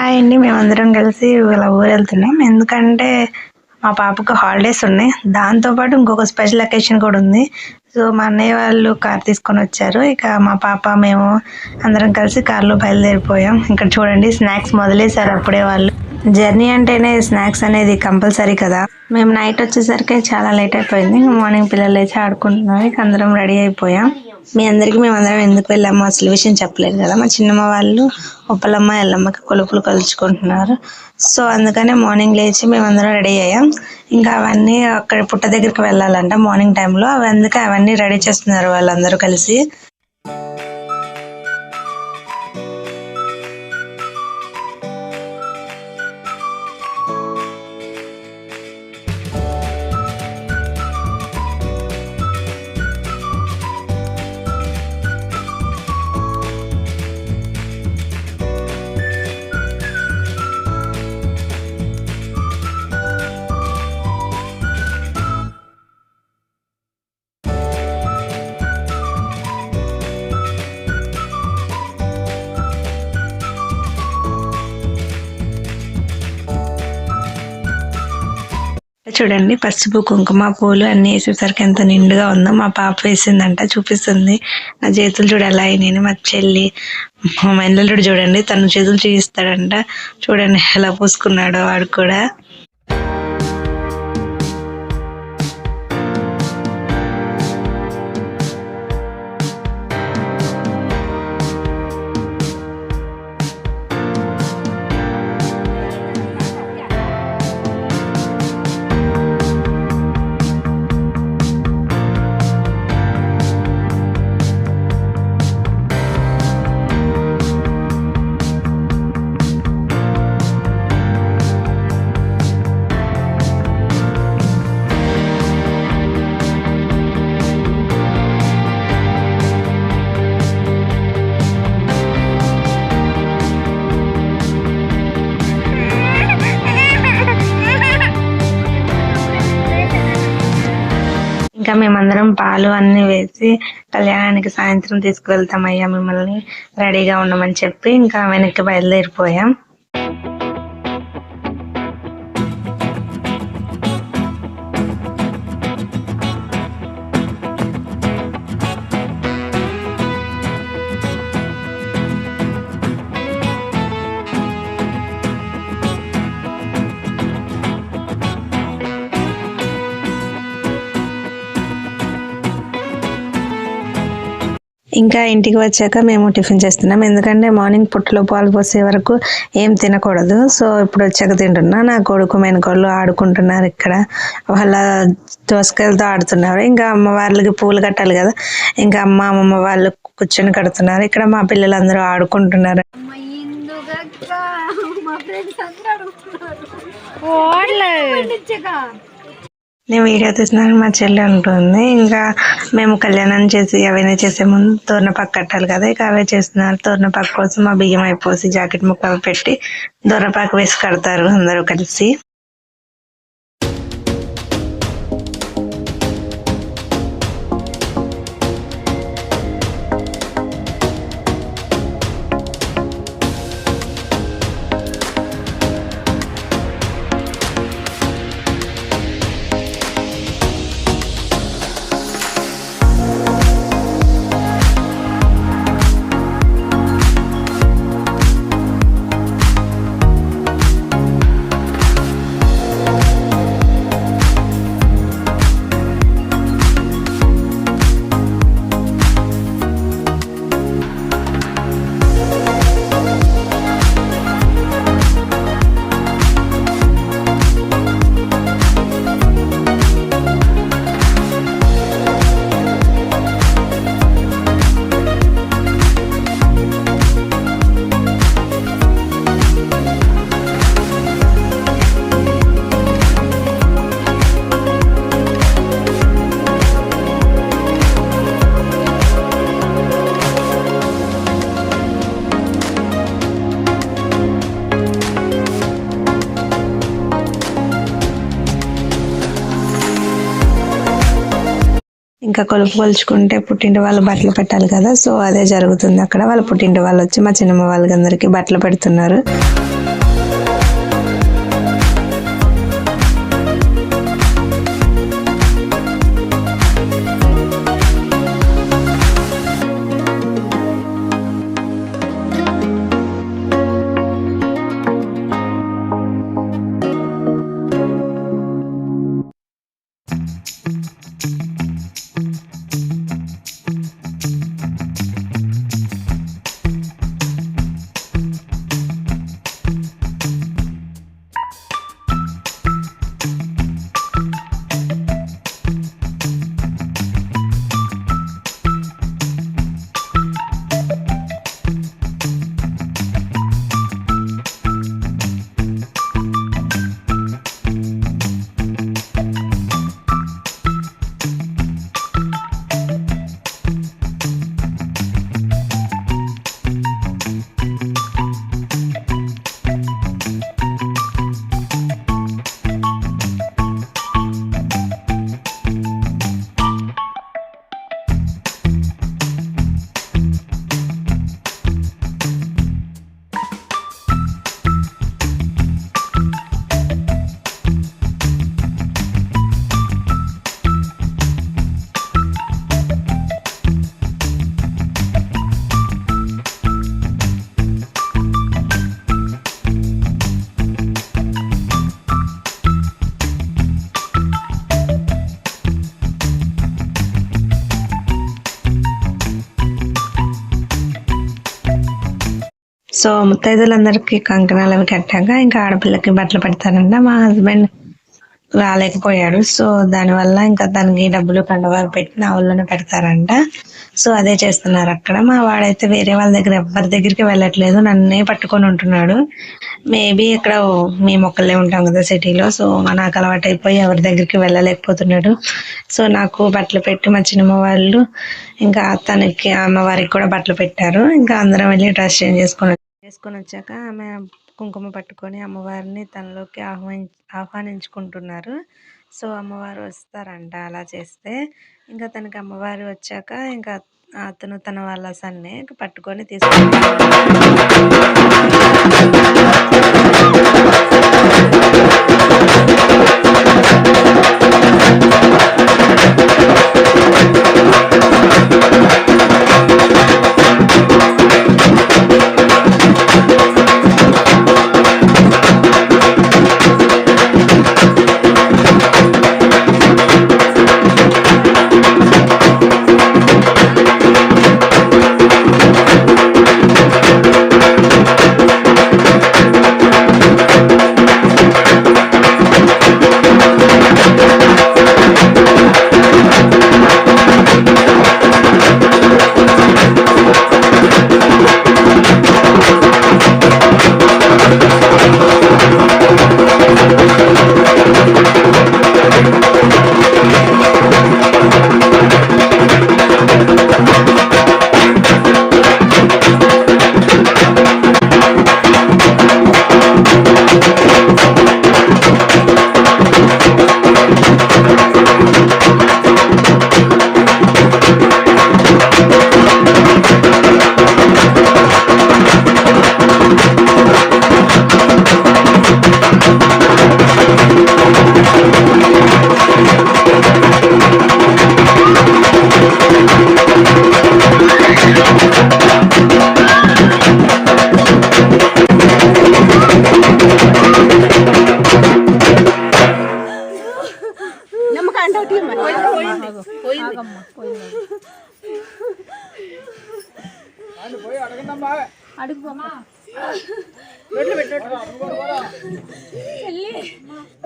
Hi అండి. మేమందరం కలిసి ఇలా ఊరెళ్తున్నాం. ఎందుకంటే మా పాపకు హాలిడేస్ ఉన్నాయి. దాంతో పాటు ఇంకొక స్పెషల్ అకేషన్ కూడా ఉంది. సో మా అన్నయ్య వాళ్ళు కార్ తీసుకొని వచ్చారు. ఇక మా పాప మేము అందరం కలిసి కార్లో బయలుదేరిపోయాం. ఇక్కడ చూడండి స్నాక్స్ మొదలేశారు అప్పుడే వాళ్ళు. జర్నీ అంటేనే స్నాక్స్ అనేది కంపల్సరీ కదా. మేము నైట్ వచ్చేసరికి చాలా లేట్ అయిపోయింది. మార్నింగ్ పిల్లలు లేచి ఆడుకుంటున్నారు. ఇక అందరం రెడీ అయిపోయాం. మీ అందరికి మేమందరం ఎందుకు వెళ్ళామో అసలు విషయం చెప్పలేదు కదా. మా చిన్నమ్మ వాళ్ళు ఉప్పలమ్మ ఎల్లమ్మకి కొలుపులు కలుచుకుంటున్నారు. సో అందుకనే మార్నింగ్ లేచి మేమందరం రెడీ అయ్యాం. ఇంకా అవన్నీ అక్కడ పుట్ట దగ్గరికి వెళ్ళాలంట మార్నింగ్ టైంలో. అందుకే అవన్నీ రెడీ చేస్తున్నారు వాళ్ళందరూ కలిసి. చూడండి పసుపు కుంకుమ పూలు అన్ని వేసేసరికి ఎంత నిండుగా ఉందో. మా పాప వేసిందంట, చూపిస్తుంది. నా చేతులు చూడ ఎలా అయినాయి. మా చెల్లి మా మైండ్లు చూడండి, తన చేతులు చూపిస్తాడంట. చూడండి ఎలా పూసుకున్నాడో వాడు కూడా. ఇంకా మేమందరం పాలు అన్ని వేసి కళ్యాణానికి సాయంత్రం తీసుకువెళ్తామయ్యా మిమ్మల్ని, రెడీగా ఉండమని చెప్పి ఇంకా వెనక్కి బయలుదేరిపోయాం. ఇంకా ఇంటికి వచ్చాక మేము టిఫిన్ చేస్తున్నాం. ఎందుకంటే మార్నింగ్ పుట్టలో పాలు పోసే వరకు ఏం తినకూడదు. సో ఇప్పుడు వచ్చాక తింటున్నా. నా కొడుకు మెనకోళ్ళు ఆడుకుంటున్నారు. ఇక్కడ వాళ్ళ దోసకాయలతో ఆడుతున్నారు. ఇంకా అమ్మ వాళ్ళకి పూలు కట్టాలి కదా, ఇంకా అమ్మమ్మ వాళ్ళు కూర్చొని కడుతున్నారు. ఇక్కడ మా పిల్లలందరూ ఆడుకుంటున్నారు. నేను వీడియో తీసినాను మా చెల్లి అంటుంది. ఇంకా మేము కళ్యాణం చేసి అవన్నీ చేసే ముందు తోరణపాకు కట్టాలి కదా, ఇక అవే చేస్తున్నారు. తోరణపాకు కోసం మా బియ్యం అయిపోసి జాకెట్ ముక్క పెట్టి తోరణపాకు వేసి కడతారు అందరూ కలిసి. ఇంకా కొలుపు కొలుచుకుంటే పుట్టింటి వాళ్ళు బట్టలు పెట్టాలి కదా, సో అదే జరుగుతుంది అక్కడ. వాళ్ళ పుట్టింటి వాళ్ళు వచ్చి మా చిన్నమ్మ వాళ్ళకి అందరికీ బట్టలు పెడుతున్నారు. సో ముత్తైదులందరికీ కంకణాలు అవి కట్టాక ఇంకా ఆడపిల్లకి బట్టలు పెడతారంట. మా హస్బెండ్ రాలేకపోయాడు. సో దానివల్ల ఇంకా తనకి డబ్బులు కండవారు పెట్టి నా ఊళ్ళోనే పెడతారంట. సో అదే చేస్తున్నారు అక్కడ. మా వాడైతే వేరే వాళ్ళ దగ్గర ఎవరి దగ్గరికి వెళ్ళట్లేదు, నన్నే పట్టుకొని ఉంటున్నాడు. మేబీ ఇక్కడ మేము ఒక్కళ్ళే ఉంటాం కదా సిటీలో, సో నాకు అలవాటు అయిపోయి ఎవరి దగ్గరికి వెళ్ళలేకపోతున్నాడు. సో నాకు బట్టలు పెట్టి మా చిన్నమ్మ వాళ్ళు ఇంకా తనకి అమ్మవారికి కూడా బట్టలు పెట్టారు. ఇంకా అందరం వెళ్ళి డ్రెస్ చేంజ్ చేసుకొని వచ్చాక ఆమె కుంకుమ పట్టుకొని అమ్మవారిని తనలోకి ఆహ్వానించుకుంటున్నారు. సో అమ్మవారు వస్తారంట అలా చేస్తే. ఇంకా తనకి అమ్మవారు వచ్చాక ఇంకా అతను తన వాళ్ళ సన్నే పట్టుకొని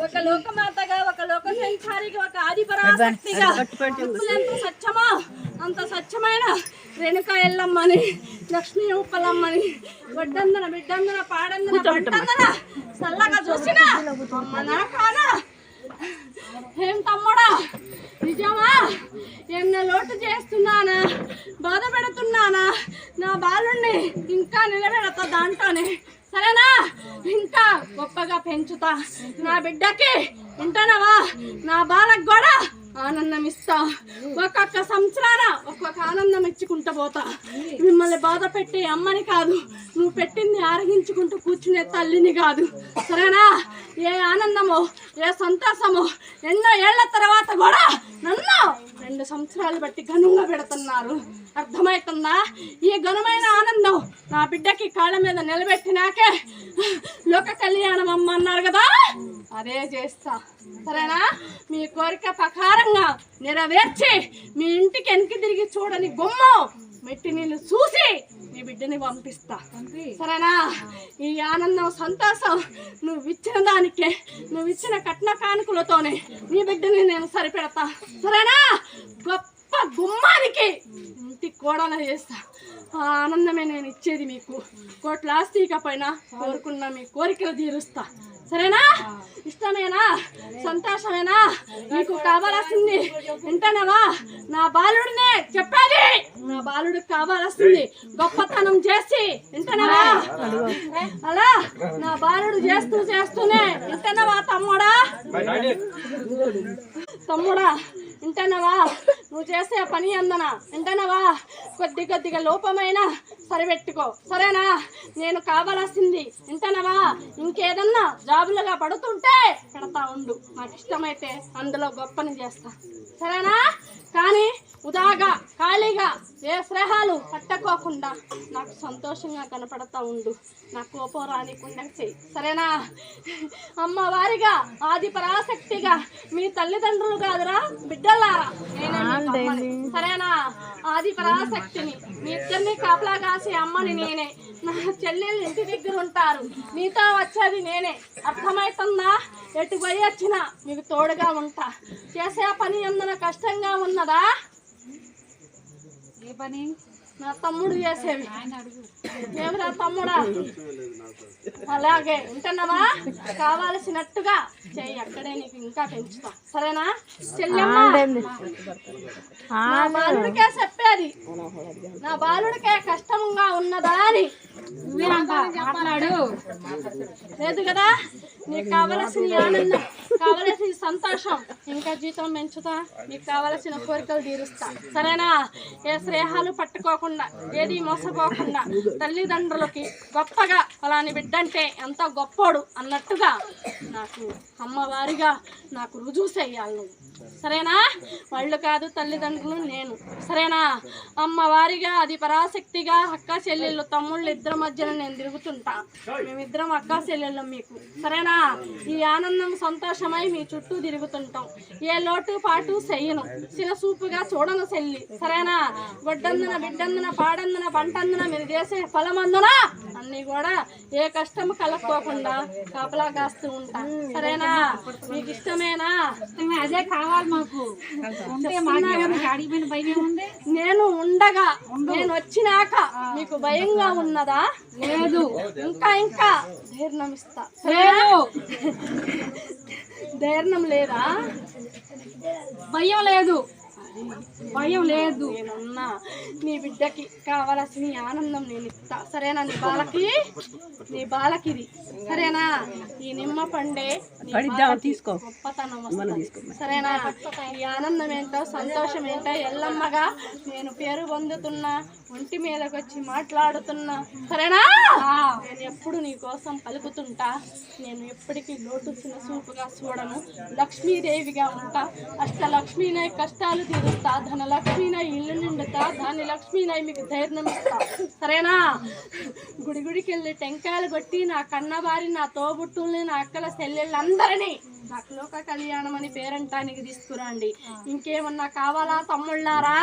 ఒక లోకమాతగా, ఒక లోక సంచారిగా, ఒక ఆది పరాశక్తిగా ఎంత సత్యమో అంత సత్యమైన రేణుకా ఎల్లమ్మని, లక్ష్మీ ఉప్పలమ్మని, వడ్డందన బిడ్డందన పాడందన పట్టందన చల్లగా చూసిన అమ్మ నా కానా. ఏం తమ్ముడా, నిజమా? ఎన్న లోటు చేస్తున్నానా, బాధ పెడుతున్నానా? నా బాలుణ్ణి ఇంకా నిలబెడతా దాంట్లోనే, సరేనా? ఇంకా గొప్పగా పెంచుతా నా బిడ్డకి, వింటానవా? నా బాలకు కూడా ఆనందం ఇస్తా. ఒక్కొక్క సంవత్సరాన ఒక్కొక్క ఆనందం ఇచ్చుకుంటూ పోతా. మిమ్మల్ని బాధ పెట్టే అమ్మని కాదు, నువ్వు పెట్టింది ఆరగించుకుంటూ కూర్చునే తల్లిని కాదు, సరేనా? ఏ ఆనందమో ఏ సంతోషమో ఎన్నో ఏళ్ల తర్వాత కూడా నన్ను 2 సంవత్సరాలు బట్టి ఘనంగా పెడుతున్నారు. అర్థమవుతుందా? ఈ ఘనమైన ఆనందం నా బిడ్డకి కాళ్ళ మీద నిలబెట్టినాకే లోక కళ్యాణం అమ్మ అన్నారు కదా, అదే చేస్తా, సరేనా? మీ కోరిక ప్రకారంగా నెరవేర్చి మీ ఇంటికి వెనక్కి తిరిగి చూడని బొమ్మ మెట్టి నీళ్ళు చూసి నీ బిడ్డని పంపిస్తా, సరేనా? ఈ ఆనందం సంతోషం నువ్వు ఇచ్చిన దానికే, నువ్వు ఇచ్చిన కట్న కానుకలతోనే నీ బిడ్డని నేను సరిపెడతా, సరేనా? గొప్ప గుమ్మానికి ఇంటికి కోడలు చేస్తా. ఆ ఆనందమే నేను ఇచ్చేది మీకు. కోట్ల ఆస్తి ఇకపోయినా కోరుకున్న మీ కోరికలు తీరుస్తా, సరేనా? ఇష్టమేనా? సంతోషమేనా? నీకు కావాల్సింది వింటానవా? నా బాలుడినే చెప్పేది, నా బాలుడికి కావాల్సింది గొప్పతనం చేసి వింటానవా? అలా నా బాలుడు చేస్తూనే వింటానవా తమ్ముడా? తమ్ముడా వింటానవా? నువ్వు చేసే పని అందన వింటానవా? కొద్దిగా లోపమైనా సరిపెట్టుకో, సరేనా? నేను కావాల్సింది వింటానవా? ఇంకేదన్నా జాబులుగా పడుతుంటే పెడతా ఉండు, నాకు ఇష్టమైతే అందులో గొప్పని చేస్తా, సరేనా? కానీ ఉదాగా ఖాళీగా ఏ స్నేహాలు పట్టకోకుండా నాకు సంతోషంగా కనపడతా ఉండు. నా కోపం రానికుండా చెయ్యి, సరేనా? అమ్మవారిగా ఆది పరాశక్తిగా మీ తల్లిదండ్రులు కాదురా బిడ్డలారా, నేనే సరేనా? ఆది పరాశక్తిని, మీ ఇద్దరిని కాపలా కాసే అమ్మని నేనే. నా చెల్లెళ్ళు ఇంటి దగ్గర ఉంటారు, నీతో వచ్చేది నేనే. అర్థమవుతుందా? ఎటు పోయి వచ్చినా మీకు తోడుగా ఉంటా. చేసే పని ఏమన్నా కష్టంగా ఉన్నదా? ఏ పని? నా తమ్ముడు చేసేవి. ఏమిరా తమ్ముడా? అలాగే ఉంటున్నావా? కావాల్సినట్టుగా చెయ్యి, అక్కడే నీకు ఇంకా పెంచుతా, సరేనా? చెల్లెమ్మ, నా బాలుడికే చెప్పేది, నా బాలుడికే కష్టంగా ఉన్నదా అని మాట్లాడు. లేదు కదా? నీకు కావలసిన ఆనందం, కావలసిన సంతోషం, ఇంకా జీతం పెంచుతా, నీకు కావలసిన కోరికలు తీరుస్తా, సరేనా? ఏ స్నేహాలు పట్టుకోకుండా, ఏది మోసపోకుండా, తల్లిదండ్రులకి గొప్పగా అలాని బిడ్డంటే ఎంత గొప్పోడు అన్నట్టుగా నాకు అమ్మవారిగా నాకు రుజువు చెయ్యాలి నువ్వు, సరేనా? వాళ్ళు కాదు తల్లిదండ్రులు నేను, సరేనా? అమ్మవారిగా అది పరాశక్తిగా అక్క చెల్లెళ్ళు తమ్ముళ్ళు ఇద్దరి మధ్యన నేను తిరుగుతుంటా. మేమిద్దరం అక్క చెల్లెళ్ళు మీకు, సరేనా? ఈ ఆనందం సంతోషమై మీ చుట్టూ తిరుగుతుంటాం. ఏ లోటు పాటు చెయ్యను, చిన్నసూపుగా చూడను చెల్లి, సరేనా? గొడ్డందున బిడ్డందున పాడందున పంటందున మీరు చేసే ఫలమందున అన్నీ కూడా ఏ కష్టము కలక్కోకుండా కాపలా కాస్తూ ఉంటా, సరేనా? మీకు ఇష్టమేనా? అదే కావాలి మాకు. నేను ఉండగా, నేను వచ్చినాక మీకు భయంగా ఉన్నదా? లేదు. ఇంకా ఇంకా ధైర్యం ఇస్తా. ధైర్యం లేదా? భయం లేదు, భయం లేదు. నేనున్నా, నీ బిడ్డకి కావాల్సిన ఆనందం నేను ఇస్తా, సరేనా? నీ బాలకిది, సరేనా? ఈ నిమ్మ పండే గొప్పతనం వస్తుంది, సరేనా? ఈ ఆనందం ఏంటో సంతోషం ఏంటో ఎల్లమ్మగా నేను పేరు పొందుతున్నా, ఒంటి మీదకి వచ్చి మాట్లాడుతున్నా, సరేనా? నేను ఎప్పుడు నీ కోసం పలుకుతుంటా. నేను ఎప్పటికీ లోటు చిన్న చూపుగా చూడను. లక్ష్మీదేవిగా ఉంటా. అష్టలక్ష్మీనై కష్టాలు తీరుస్తా, ధనలక్ష్మీనై ఇల్లు నిండుతా, దాని లక్ష్మీనై మీకు ధైర్యం ఇస్తా, సరేనా? గుడికి వెళ్ళి టెంకాయలు కొట్టి నా కన్నవారి, నా తోబుట్టుల్ని, నా అక్కల చెల్లెళ్ళందరినీ నాకు లోక కళ్యాణం అని పేరంటానికి తీసుకురండి. ఇంకేమన్నా కావాలా తమ్ముళ్ళారా?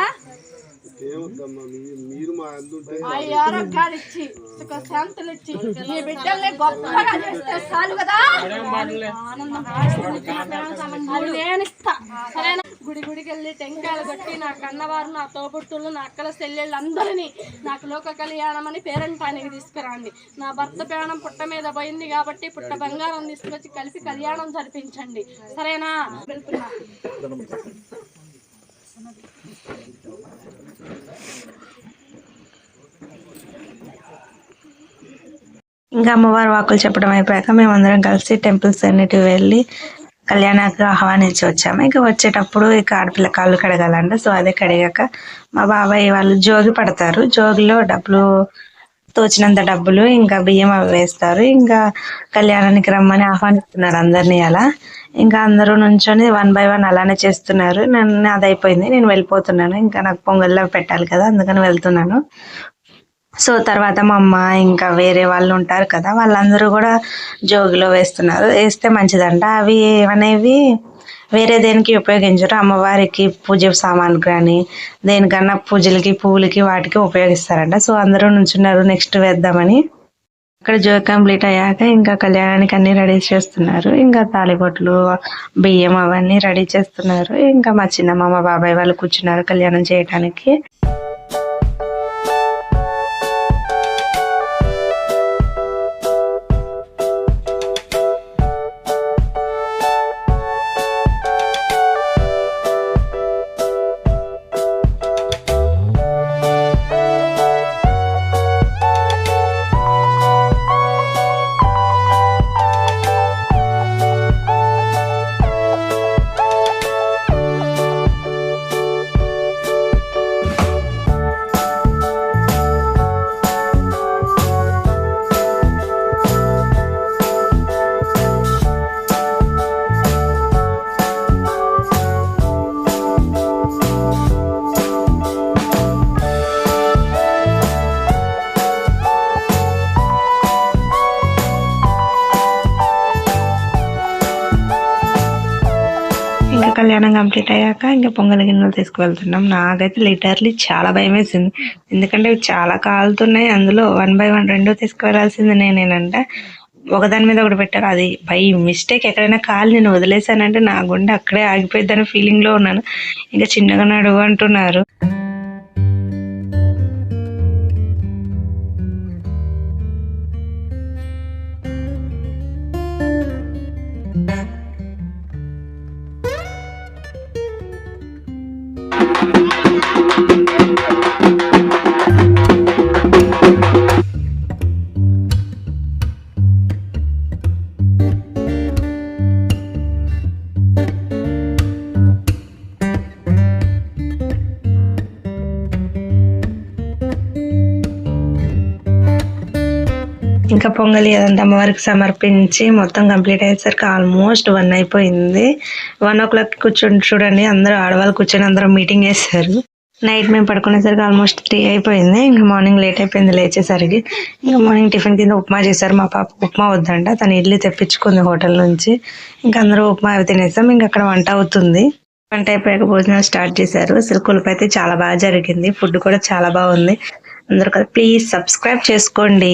ఆరోగ్యాలు ఇచ్చి సుఖ శాంతులు ఇచ్చి మీ బిడ్డల్ని గొప్పగా చేస్తే చాలు కదా. ఆనందం అది నేను ఇస్తా, సరేనా? గుడికి వెళ్ళి టెంకాయలు కొట్టి నా కన్నవారు, నా తోబుట్టులు, నా అక్కల చెల్లెళ్ళు అందరినీ నాకు లోక కళ్యాణం అని పేరంటానికి తీసుకురండి. నా భర్త ప్రాణం పుట్ట మీద పోయింది కాబట్టి పుట్ట బంగారం తీసుకొచ్చి కలిపి కళ్యాణం జరిపించండి, సరేనా? వెళ్తున్నా. ఇంకా అమ్మవారి వాకులు చెప్పడం అయిపోయాక మేమందరం కలిసి టెంపుల్స్ అన్నిటి వెళ్ళి కళ్యాణానికి ఆహ్వానించి వచ్చాము. ఇక వచ్చేటప్పుడు ఇక ఆడపిల్ల కాళ్ళు కడగాలంట. సో అదే కడిగాక మా బాబాయ్ వాళ్ళు జోగి పడతారు. జోగిలో డబ్బులు, తోచినంత డబ్బులు ఇంకా బియ్యం అవి వేస్తారు. ఇంకా కళ్యాణానికి రమ్మని ఆహ్వానిస్తున్నారు అందరినీ. అలా ఇంకా అందరూ నుంచొని 1 by 1 అలానే చేస్తున్నారు. అది అయిపోయింది, నేను వెళ్ళిపోతున్నాను. ఇంకా నాకు పొంగల్లో పెట్టాలి కదా, అందుకని వెళ్తున్నాను. సో తర్వాత మా అమ్మ ఇంకా వేరే వాళ్ళు ఉంటారు కదా, వాళ్ళందరూ కూడా జోగిలో వేస్తున్నారు. వేస్తే మంచిదంట. అవి అనేవి వేరే దేనికి ఉపయోగించరు, అమ్మవారికి పూజ సామాన్ కానీ దేనికన్నా పూజలకి పువ్వులకి వాటికి ఉపయోగిస్తారంట. సో అందరూ నుంచున్నారు నెక్స్ట్ వేద్దామని. అక్కడ జోగి కంప్లీట్ అయ్యాక ఇంకా కళ్యాణానికి అన్ని రెడీ చేస్తున్నారు. ఇంకా తాలిబొట్లు, బియ్యం అవన్నీ రెడీ చేస్తున్నారు. ఇంకా మా చిన్నమ్మ, మా బాబాయ్ వాళ్ళు కూర్చున్నారు కళ్యాణం చేయడానికి. కళ్యాణం కంప్లీట్ అయ్యాక ఇంకా పొంగల్ గిన్నెలు తీసుకువెళ్తున్నాం. నాకైతే లిటర్లీ చాలా భయం వేసింది, ఎందుకంటే ఇవి చాలా కాలుతున్నాయి. అందులో 1 by 1 2 తీసుకువెళ్లాల్సింది నేనేనంట. ఒకదాని మీద ఒకటి పెట్టారు. అది బై మిస్టేక్ ఎక్కడైనా కాలు నేను వదిలేసానంటే నా గుండె అక్కడే ఆగిపోయిద్దని ఫీలింగ్లో ఉన్నాను. ఇంకా చిన్నగా నడువు అంటున్నారు. ఇంకా పొంగలి అదంతా అమ్మవారికి సమర్పించి మొత్తం కంప్లీట్ అయ్యేసరికి ఆల్మోస్ట్ 1 అయిపోయింది. 1 o'clock కూర్చొని చూడండి, అందరూ ఆడవాళ్ళు కూర్చొని అందరూ మీటింగ్ చేస్తారు. నైట్ మేము పడుకునేసరికి ఆల్మోస్ట్ 3 అయిపోయింది. ఇంకా మార్నింగ్ లేట్ అయిపోయింది లేచేసరికి. ఇంకా మార్నింగ్ టిఫిన్ కింద ఉప్మా చేశారు. మా పాప ఉప్మా వద్దంట, తను ఇడ్లీ తెప్పించుకుంది హోటల్ నుంచి. ఇంకా అందరూ ఉప్మా అవి తినేసాం. ఇంకా అక్కడ వంట అవుతుంది. వంట అయిపోయాక భోజనాలు స్టార్ట్ చేశారు. అసలు కొలుపు అయితే చాలా బాగా జరిగింది, ఫుడ్ కూడా చాలా బాగుంది. అందరూ కదా ప్లీజ్ సబ్స్క్రైబ్ చేసుకోండి.